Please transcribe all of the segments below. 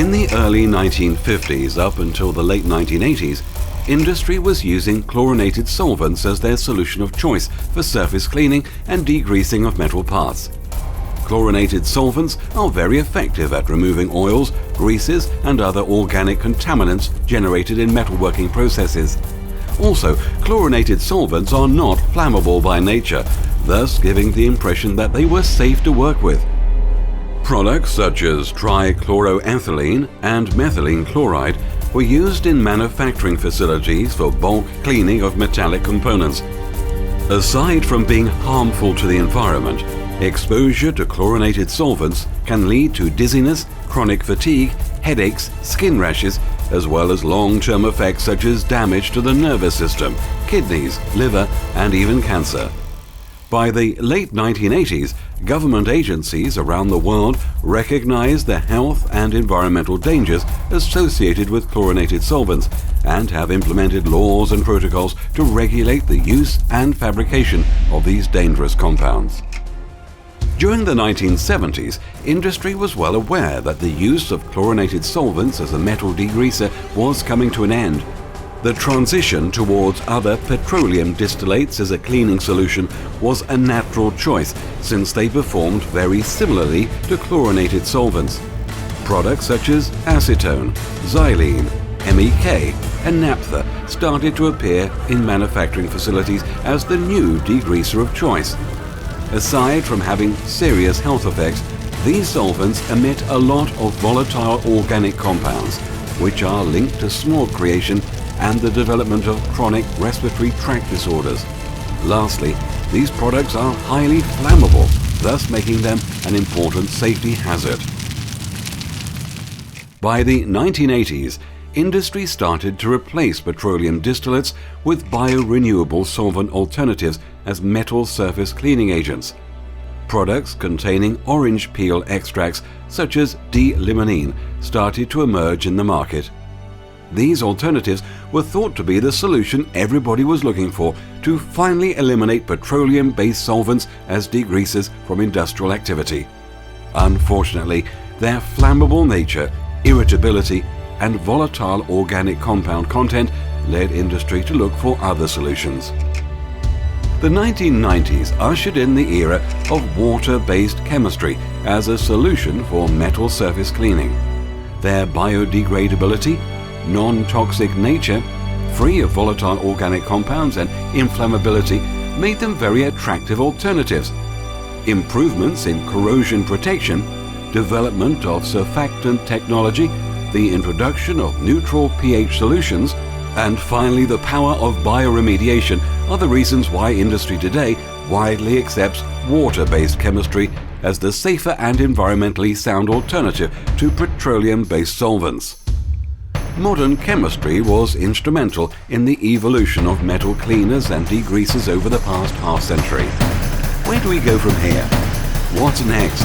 In the early 1950s up until the late 1980s, industry was using chlorinated solvents as their solution of choice for surface cleaning and degreasing of metal parts. Chlorinated solvents are very effective at removing oils, greases and other organic contaminants generated in metalworking processes. Also, chlorinated solvents are not flammable by nature, thus giving the impression that they were safe to work with. Products such as trichloroethylene and methylene chloride were used in manufacturing facilities for bulk cleaning of metallic components. Aside from being harmful to the environment, exposure to chlorinated solvents can lead to dizziness, chronic fatigue, headaches, skin rashes, as well as long-term effects such as damage to the nervous system, kidneys, liver, and even cancer. By the late 1980s, government agencies around the world recognized the health and environmental dangers associated with chlorinated solvents and have implemented laws and protocols to regulate the use and fabrication of these dangerous compounds. During the 1970s, industry was well aware that the use of chlorinated solvents as a metal degreaser was coming to an end. The transition towards other petroleum distillates as a cleaning solution was a natural choice since they performed very similarly to chlorinated solvents. Products such as acetone, xylene, MEK and naphtha started to appear in manufacturing facilities as the new degreaser of choice. Aside from having serious health effects, these solvents emit a lot of volatile organic compounds, which are linked to smoke creation and the development of chronic respiratory tract disorders. Lastly, these products are highly flammable, thus making them an important safety hazard. By the 1980s, industry started to replace petroleum distillates with biorenewable solvent alternatives as metal surface cleaning agents. Products containing orange peel extracts such as D-limonene started to emerge in the market. These alternatives were thought to be the solution everybody was looking for to finally eliminate petroleum-based solvents as degreasers from industrial activity. Unfortunately, their flammable nature, irritability, and volatile organic compound content led industry to look for other solutions. The 1990s ushered in the era of water-based chemistry as a solution for metal surface cleaning. Their biodegradability, non-toxic nature, free of volatile organic compounds and inflammability made them very attractive alternatives. Improvements in corrosion protection, development of surfactant technology, the introduction of neutral pH solutions, and finally the power of bioremediation are the reasons why industry today widely accepts water-based chemistry as the safer and environmentally sound alternative to petroleum-based solvents. Modern chemistry was instrumental in the evolution of metal cleaners and degreasers over the past half-century. Where do we go from here? What's next?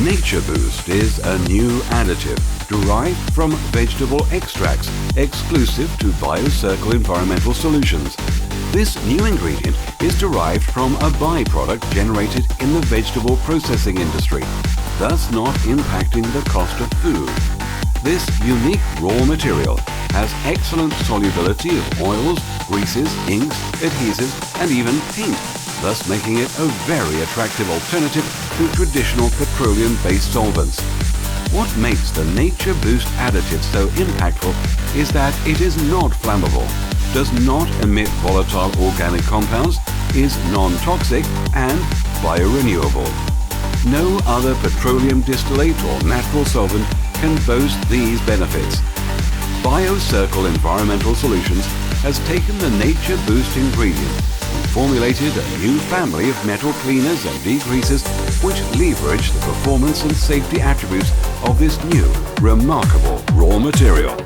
Nature Boost is a new additive derived from vegetable extracts exclusive to BioCircle Environmental Solutions. This new ingredient is derived from a byproduct generated in the vegetable processing industry, thus not impacting the cost of food. This unique raw material has excellent solubility of oils, greases, inks, adhesives, and even paint, thus making it a very attractive alternative to traditional petroleum-based solvents. What makes the Nature Boost additive so impactful is that it is not flammable, does not emit volatile organic compounds, is non-toxic and biorenewable. No other petroleum distillate or natural solvent can boast these benefits. BioCircle Environmental Solutions has taken the Nature Boost ingredient and formulated a new family of metal cleaners and degreasers which leverage the performance and safety attributes of this new, remarkable raw material.